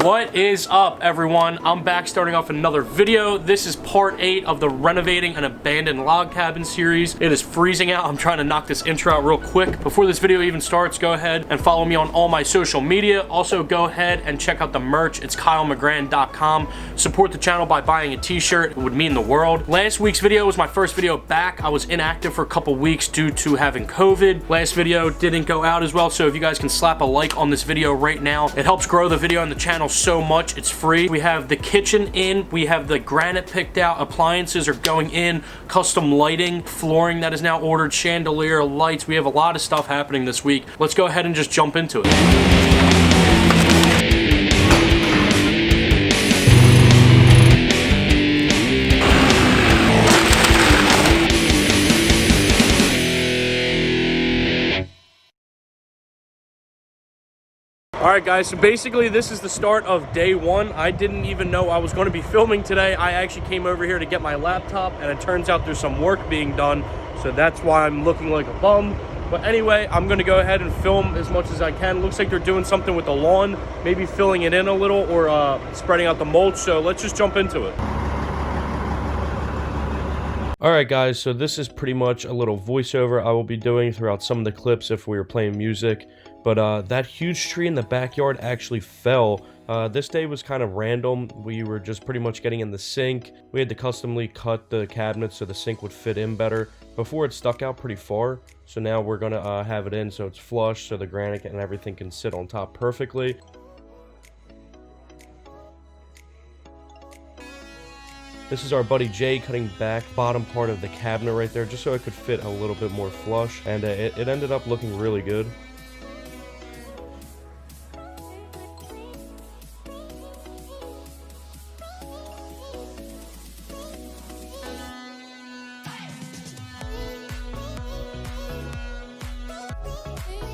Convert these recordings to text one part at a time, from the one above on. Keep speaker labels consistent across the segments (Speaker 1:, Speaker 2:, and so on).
Speaker 1: What is up, everyone? I'm back starting off another video. This is part 8 of the Renovating an Abandoned Log Cabin series. It is freezing out. I'm trying to knock this intro out real quick. Before this video even starts, go ahead and follow me on all my social media. Also, go ahead and check out the merch. It's KyleMcGran.com. Support the channel by buying a t-shirt. It would mean the world. Last week's video was my first video back. I was inactive for a couple weeks due to having COVID. Last video didn't go out as well, so if you guys can slap a like on this video right now, it helps grow the video and the channel so much. It's free. We have the kitchen in, we have the granite picked out, appliances are going in, custom lighting, flooring that is now ordered, chandelier, lights. We have a lot of stuff happening this week. Let's go ahead and just jump into it. Alright guys, so basically this is the start of day 1. I didn't even know I was going to be filming today. I actually came over here to get my laptop, and it turns out there's some work being done, so that's why I'm looking like a bum. But anyway, I'm going to go ahead and film as much as I can. Looks like they're doing something with the lawn, maybe filling it in a little or spreading out the mulch, so let's just jump into it. Alright guys, so this is pretty much a little voiceover I will be doing throughout some of the clips if we were playing music. But that huge tree in the backyard actually fell. This day was kind of random. We were just pretty much getting in the sink. We had to customly cut the cabinets so the sink would fit in better. Before it stuck out pretty far, so now we're going to have it in so it's flush, so the granite and everything can sit on top perfectly. This is our buddy Jay cutting back bottom part of the cabinet right there just so it could fit a little bit more flush, and it ended up looking really good.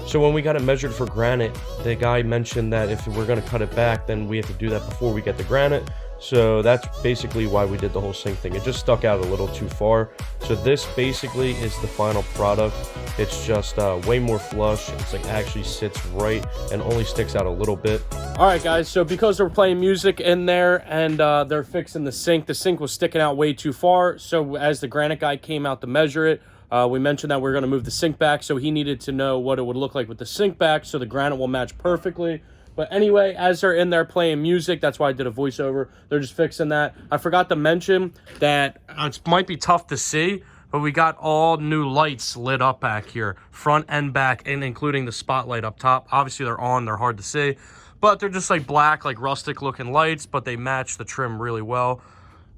Speaker 1: So when we got it measured for granite, the guy mentioned that if we're going to cut it back, then we have to do that before we get the granite. So that's basically why we did the whole sink thing. It just stuck out a little too far. So this basically is the final product. It's just way more flush. It's like actually sits right and only sticks out a little bit. All right, guys. So because they're playing music in there and they're fixing the sink was sticking out way too far. So as the granite guy came out to measure it, we mentioned that we were going to move the sink back, so he needed to know what it would look like with the sink back so the granite will match perfectly. But anyway, as they're in there playing music, that's why I did a voiceover. They're just fixing that. I forgot to mention that it might be tough to see, but we got all new lights lit up back here, front and back, and including the spotlight up top. Obviously, they're on. They're hard to see, but they're just like black, like rustic-looking lights, but they match the trim really well,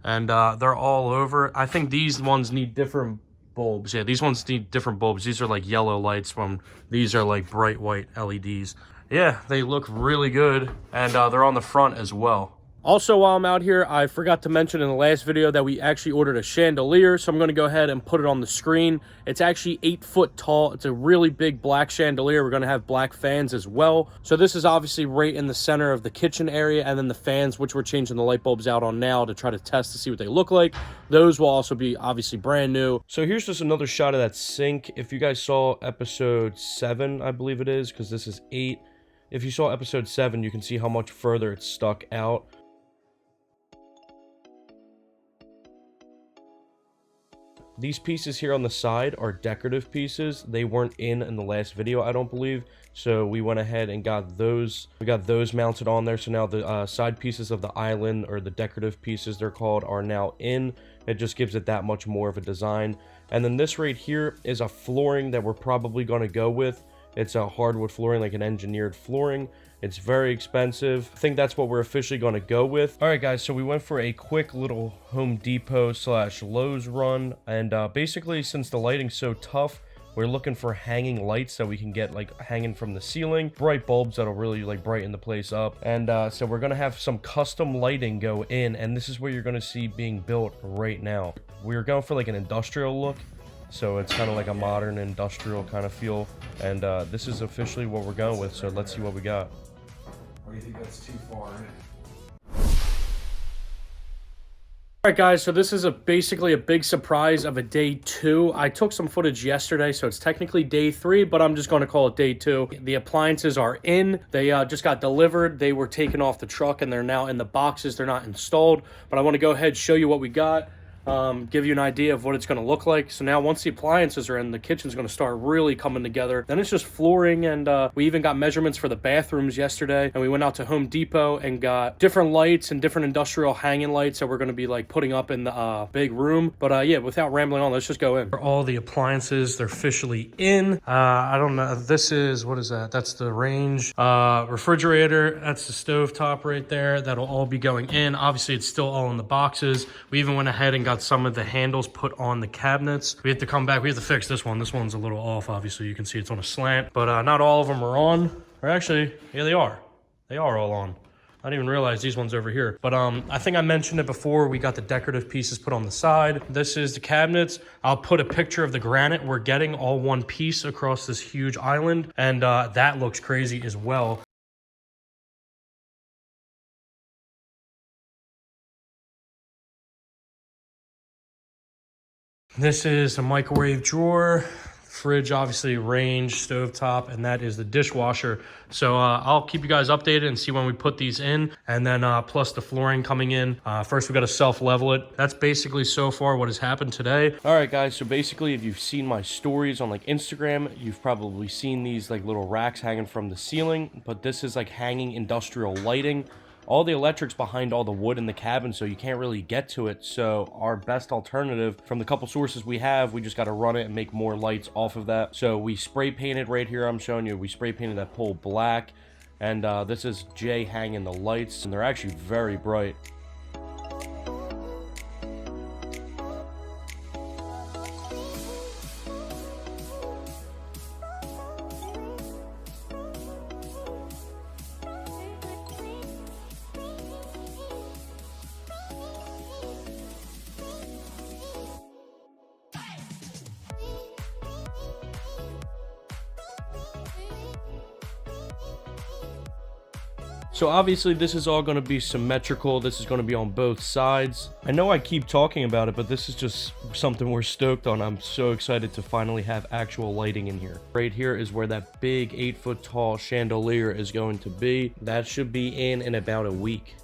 Speaker 1: and they're all over. I think these ones need different bulbs. Yeah, these ones need different bulbs. These are like yellow lights from these are like bright white LEDs. Yeah, they look really good, and they're on the front as well. Also, while I'm out here, I forgot to mention in the last video that we actually ordered a chandelier, so I'm going to go ahead and put it on the screen. It's actually 8 foot tall. It's a really big black chandelier. We're going to have black fans as well. So this is obviously right in the center of the kitchen area, and then the fans, which we're changing the light bulbs out on now to try to test to see what they look like. Those will also be obviously brand new. So here's just another shot of that sink. If you guys saw episode 7, I believe it is, because this is 8. If you saw episode 7, you can see how much further it's stuck out. These pieces here on the side are decorative pieces. They weren't in the last video, I don't believe. So we went ahead and got those. We got those mounted on there. So now the side pieces of the island, or the decorative pieces they're called, are now in. It just gives it that much more of a design. And then this right here is a flooring that we're probably going to go with. It's a hardwood flooring, like an engineered flooring. It's very expensive. I think that's what we're officially going to go with. All right, guys, so we went for a quick little Home Depot / Lowe's run. And basically, since the lighting's so tough, we're looking for hanging lights that we can get like hanging from the ceiling. Bright bulbs that'll really like brighten the place up. And so we're going to have some custom lighting go in. And this is what you're going to see being built right now. We're going for like an industrial look. So it's kind of like a modern industrial kind of feel. And this is officially what we're going with. So let's see what we got. Or do you think that's too far?
Speaker 2: All right, guys, so this is basically a big surprise of a day 2. I took some footage yesterday, so it's technically day 3, but I'm just going to call it day 2. The appliances are in. They just got delivered. They were taken off the truck, and they're now in the boxes. They're not installed, but I want to go ahead and show you what we got. Give you an idea of what it's going to look like. So now once the appliances are in, the kitchen's going to start really coming together. Then it's just flooring, and we even got measurements for the bathrooms yesterday, and we went out to Home Depot and got different lights and different industrial hanging lights that we're going to be like putting up in the big room. But yeah, without rambling on, let's just go in. For all the appliances, they're officially in. I don't know, this is, what is that? That's the range. Refrigerator, that's the stove top right there. That'll all be going in. Obviously it's still all in the boxes. We even went ahead and got some of the handles put on the cabinets. We have to come back, we have to fix this one. This one's a little off, obviously. You can see it's on a slant, but not all of them are on. Or actually, yeah, they are. They are all on. I didn't even realize these ones over here. But I think I mentioned it before. We got the decorative pieces put on the side. This is the cabinets. I'll put a picture of the granite we're getting, all one piece across this huge island. And that looks crazy as well. This is a microwave drawer, fridge, obviously range, stovetop, and that is the dishwasher. So I'll keep you guys updated and see when we put these in, and then plus the flooring coming in. First we got to self-level it. That's basically so far what has happened today.
Speaker 1: All right, guys, so basically if you've seen my stories on like Instagram, you've probably seen these like little racks hanging from the ceiling, but this is like hanging industrial lighting. All the electric's behind all the wood in the cabin, so you can't really get to it. So our best alternative from the couple sources we have, we just got to run it and make more lights off of that. So we spray painted right here, I'm showing you, we spray painted that pole black. And this is Jay hanging the lights, and they're actually very bright. So obviously this is all going to be symmetrical. This is going to be on both sides. I know I keep talking about it, but this is just something we're stoked on. I'm so excited to finally have actual lighting in here. Right here is where that big 8-foot tall chandelier is going to be. That should be in about a week.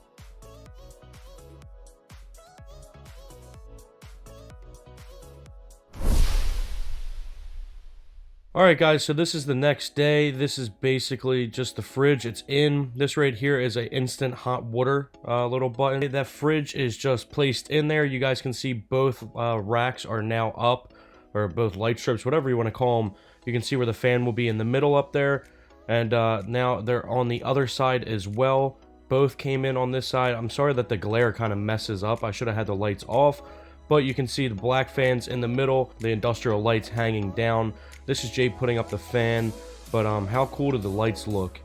Speaker 1: Alright guys, so this is the next day. This is basically just the fridge. It's in. This right here is an instant hot water little button. That fridge is just placed in there. You guys can see both racks are now up, or both light strips, whatever you want to call them. You can see where the fan will be in the middle up there. And now they're on the other side as well. Both came in on this side. I'm sorry that the glare kind of messes up. I should have had the lights off. But you can see the black fans in the middle, the industrial lights hanging down. This is Jay putting up the fan, but how cool do the lights look?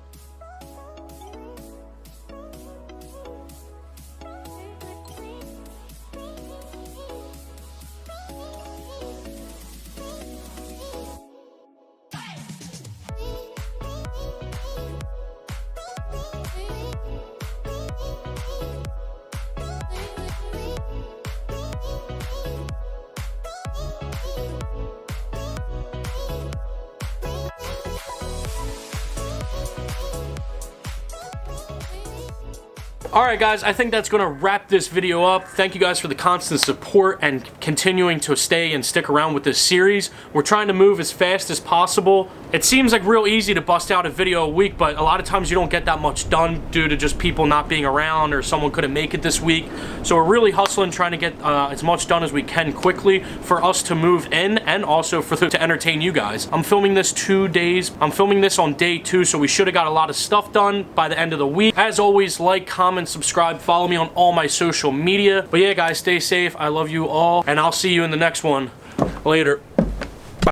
Speaker 2: Alright guys, I think that's going to wrap this video up. Thank you guys for the constant support and continuing to stay and stick around with this series. We're trying to move as fast as possible. It seems like real easy to bust out a video a week, but a lot of times you don't get that much done due to just people not being around or someone couldn't make it this week. So we're really hustling, trying to get as much done as we can quickly for us to move in and also to entertain you guys. I'm filming this 2 days. I'm filming this on day 2, so we should have got a lot of stuff done by the end of the week. As always, like, comment, subscribe, follow me on all my social media. But yeah guys, stay safe. I love you all, and I'll see you in the next one. Later.